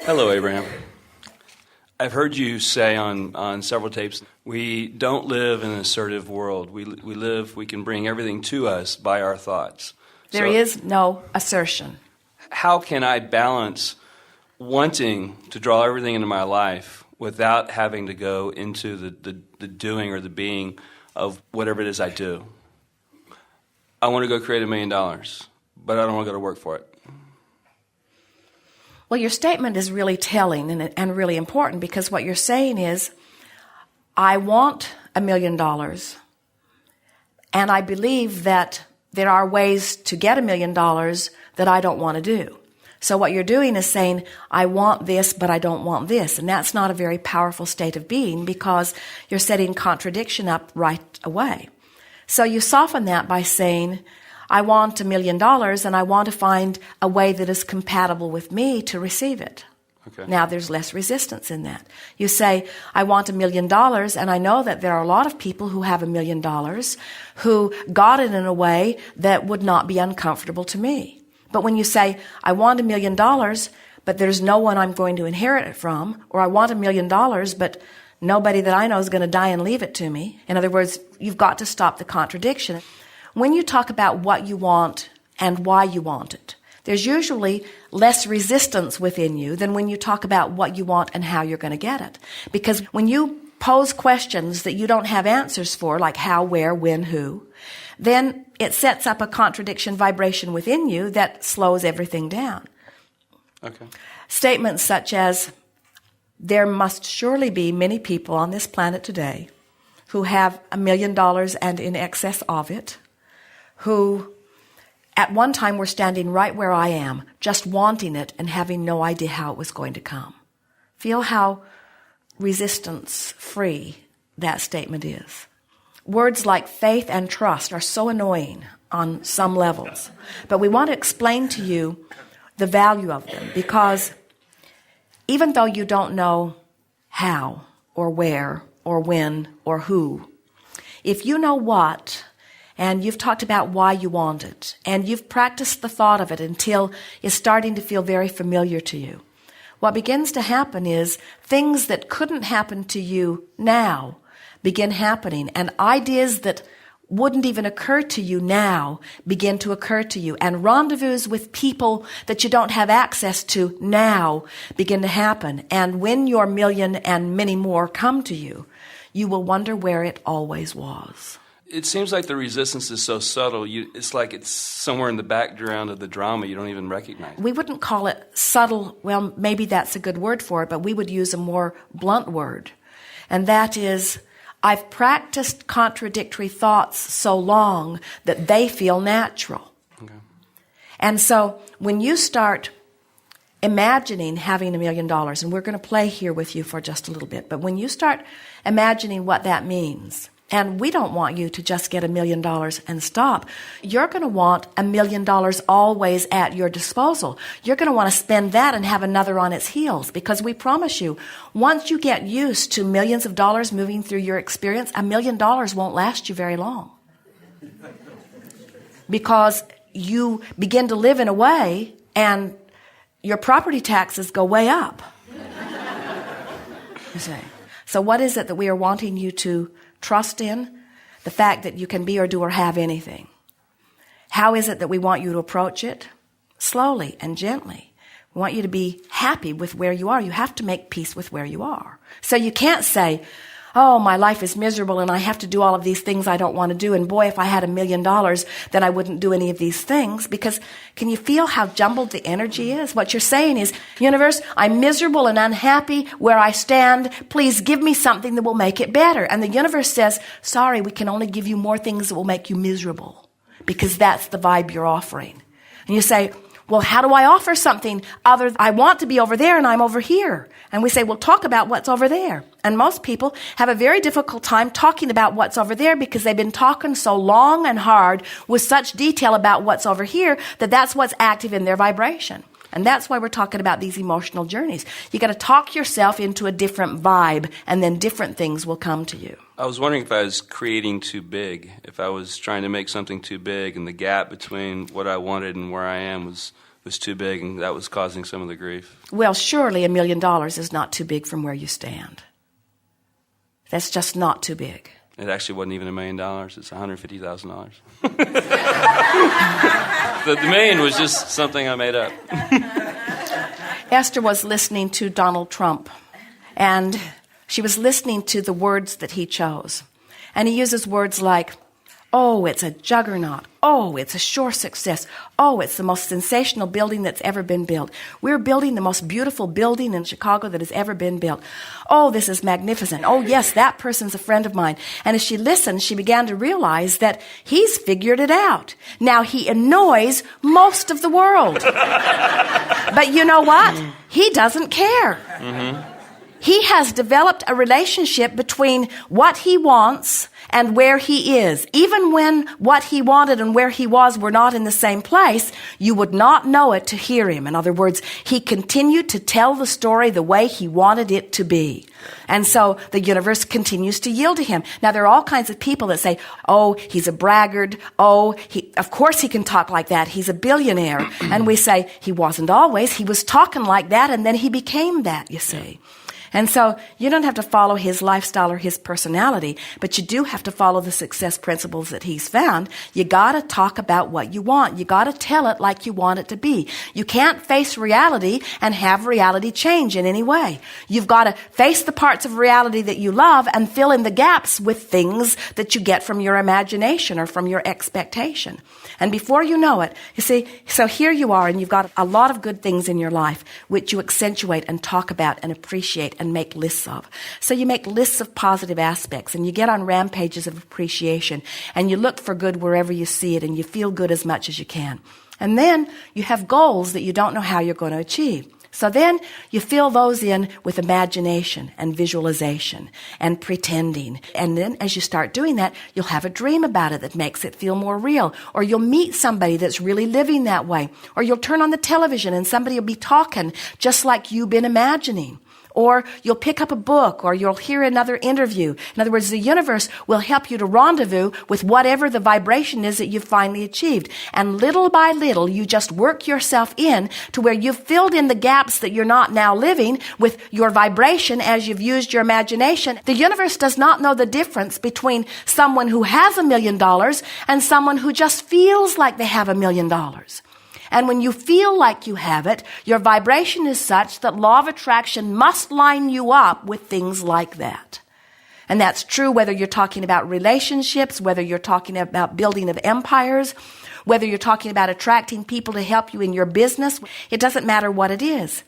Hello, Abraham. I've heard you say on several tapes, we don't live in an assertive world. We can bring everything to us by our thoughts. There is no assertion. How can I balance wanting to draw everything into my life without having to go into the doing or the being of whatever it is I do? I want to go create $1 million, but I don't want to go to work for it. Well, your statement is really telling and really important, because what you're saying is, I want $1 million, and I believe that there are ways to get $1 million that I don't want to do. So what you're doing is saying, I want this, but I don't want this. And that's not a very powerful state of being, because you're setting contradiction up right away. So you soften that by saying, I want $1 million, and I want to find a way that is compatible with me to receive it. Okay. Now there's less resistance in that. You say, I want $1 million, and I know that there are a lot of people who have $1 million who got it in a way that would not be uncomfortable to me. But when you say, I want $1 million, but there's no one I'm going to inherit it from, or I want $1 million, but nobody that I know is going to die and leave it to me. In other words, you've got to stop the contradiction. When you talk about what you want and why you want it, there's usually less resistance within you than when you talk about what you want and how you're going to get it. Because when you pose questions that you don't have answers for, like how, where, when, who, then it sets up a contradiction vibration within you that slows everything down. Okay. Statements such as, there must surely be many people on this planet today who have $1 million and in excess of it, who at one time were standing right where I am, just wanting it and having no idea how it was going to come. Feel how resistance-free that statement is. Words like faith and trust are so annoying on some levels, but we want to explain to you the value of them, because even though you don't know how or where or when or who, if you know what, and you've talked about why you want it, and you've practiced the thought of it until it's starting to feel very familiar to you, what begins to happen is things that couldn't happen to you now begin happening, and ideas that wouldn't even occur to you now begin to occur to you, and rendezvous with people that you don't have access to now begin to happen. And when your $1 million and many more come to you, you will wonder where it always was. It seems like the resistance is so subtle. It's like it's somewhere in the background of the drama you don't even recognize. We wouldn't call it subtle. Well, maybe that's a good word for it, but we would use a more blunt word. And that is, I've practiced contradictory thoughts so long that they feel natural. Okay. And so when you start imagining having $1 million, and we're going to play here with you for just a little bit, but when you start imagining what that means, and we don't want you to just get $1 million and stop. You're going to want $1 million always at your disposal. You're going to want to spend that and have another on its heels, because we promise you, once you get used to millions of dollars moving through your experience, $1 million won't last you very long. Because you begin to live in a way and your property taxes go way up. You see. So what is it that we are wanting you to trust in? The fact that you can be or do or have anything. How is it that we want you to approach it? Slowly and gently. We want you to be happy with where you are. You have to make peace with where you are. So you can't say, oh, my life is miserable and I have to do all of these things I don't want to do. And boy, if I had $1 million, then I wouldn't do any of these things. Because can you feel how jumbled the energy is? What you're saying is, universe, I'm miserable and unhappy where I stand. Please give me something that will make it better. And the universe says, sorry, we can only give you more things that will make you miserable, because that's the vibe you're offering. And you say, well, how do I offer something other? I want to be over there and I'm over here. And we say, well, talk about what's over there. And most people have a very difficult time talking about what's over there, because they've been talking so long and hard with such detail about what's over here that that's what's active in their vibration. And that's why we're talking about these emotional journeys. You got to talk yourself into a different vibe, and then different things will come to you. I was wondering if I was creating too big, if I was trying to make something too big, and the gap between what I wanted and where I am was was too big, and that was causing some of the grief. Well, surely $1 million is not too big from where you stand. That's just not too big. It actually wasn't even $1 million. It's $150,000. The million was just something I made up. Esther was listening to Donald Trump, and she was listening to the words that he chose. And he uses words like, oh, it's a juggernaut. Oh, it's a sure success. Oh, it's the most sensational building that's ever been built. We're building the most beautiful building in Chicago that has ever been built. Oh, this is magnificent. Oh, yes, that person's a friend of mine. And as she listened, she began to realize that he's figured it out. Now, he annoys most of the world. But you know what? He doesn't care. Mm-hmm. He has developed a relationship between what he wants and where he is. Even when what he wanted and where he was were not in the same place, you would not know it to hear him. In other words, he continued to tell the story the way he wanted it to be. And so the universe continues to yield to him. Now, there are all kinds of people that say, oh, he's a braggart. Oh, of course he can talk like that. He's a billionaire. And we say, he wasn't always. He was talking like that, and then he became that, you see. And so you don't have to follow his lifestyle or his personality, but you do have to follow the success principles that he's found. You got to talk about what you want. You got to tell it like you want it to be. You can't face reality and have reality change in any way. You've got to face the parts of reality that you love and fill in the gaps with things that you get from your imagination or from your expectation. And before you know it, you see, so here you are, and you've got a lot of good things in your life which you accentuate and talk about and appreciate and make lists of. So you make lists of positive aspects, and you get on rampages of appreciation, and you look for good wherever you see it, and you feel good as much as you can. And then you have goals that you don't know how you're going to achieve. So then you fill those in with imagination and visualization and pretending. And then as you start doing that, you'll have a dream about it that makes it feel more real. Or you'll meet somebody that's really living that way. Or you'll turn on the television and somebody will be talking just like you've been imagining. Or you'll pick up a book, or you'll hear another interview. In other words, the universe will help you to rendezvous with whatever the vibration is that you've finally achieved. And little by little, you just work yourself in to where you've filled in the gaps that you're not now living with your vibration as you've used your imagination. The universe does not know the difference between someone who has $1 million and someone who just feels like they have $1 million. And when you feel like you have it, your vibration is such that law of attraction must line you up with things like that. And that's true whether you're talking about relationships, whether you're talking about building of empires, whether you're talking about attracting people to help you in your business. It doesn't matter what it is.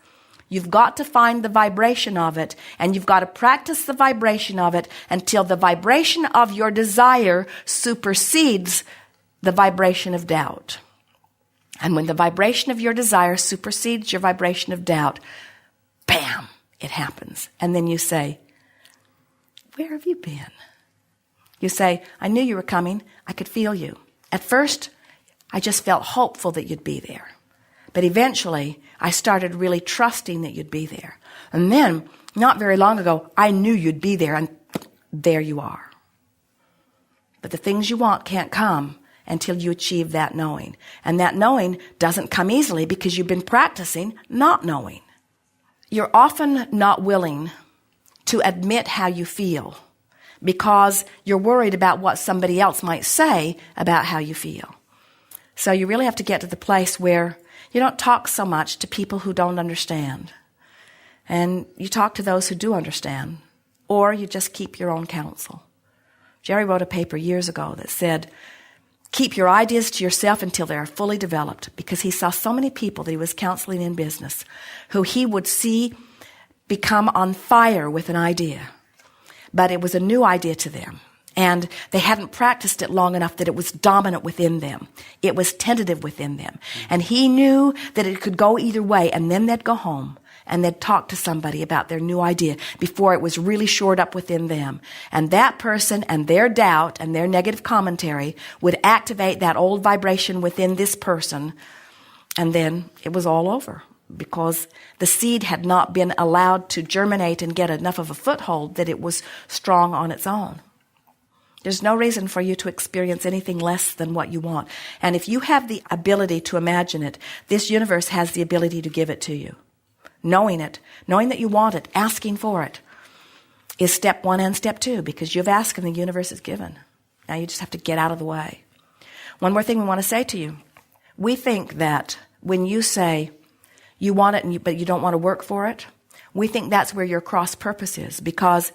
You've got to find the vibration of it, and you've got to practice the vibration of it until the vibration of your desire supersedes the vibration of doubt. And when the vibration of your desire supersedes your vibration of doubt, bam, it happens. And then you say, where have you been? You say, I knew you were coming. I could feel you. At first, I just felt hopeful that you'd be there. But eventually, I started really trusting that you'd be there. And then, not very long ago, I knew you'd be there, and there you are. But the things you want can't come until you achieve that knowing. And that knowing doesn't come easily because you've been practicing not knowing. You're often not willing to admit how you feel because you're worried about what somebody else might say about how you feel. So you really have to get to the place where you don't talk so much to people who don't understand. And you talk to those who do understand. Or you just keep your own counsel. Jerry wrote a paper years ago that said, keep your ideas to yourself until they are fully developed, because he saw so many people that he was counseling in business who he would see become on fire with an idea. But it was a new idea to them, and they hadn't practiced it long enough that it was dominant within them. It was tentative within them. And he knew that it could go either way, and then they'd go home and they'd talk to somebody about their new idea before it was really shored up within them. And that person and their doubt and their negative commentary would activate that old vibration within this person, and then it was all over because the seed had not been allowed to germinate and get enough of a foothold that it was strong on its own. There's no reason for you to experience anything less than what you want. And if you have the ability to imagine it, this universe has the ability to give it to you. Knowing it, knowing that you want it, asking for it, is step 1 and step 2, because you've asked and the universe is given. Now you just have to get out of the way. One more thing we want to say to you. We think that when you say you want it but you don't want to work for it, we think that's where your cross purpose is, because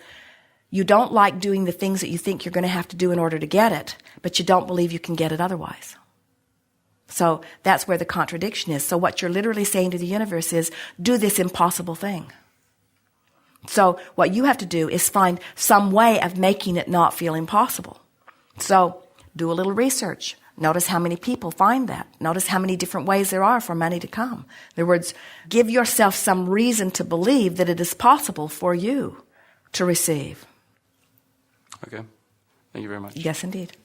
you don't like doing the things that you think you're going to have to do in order to get it, but you don't believe you can get it otherwise. So that's where the contradiction is. So what you're literally saying to the universe is, do this impossible thing. So what you have to do is find some way of making it not feel impossible. So do a little research. Notice how many people find that. Notice how many different ways there are for money to come. In other words, give yourself some reason to believe that it is possible for you to receive. Okay. Thank you very much. Yes, indeed.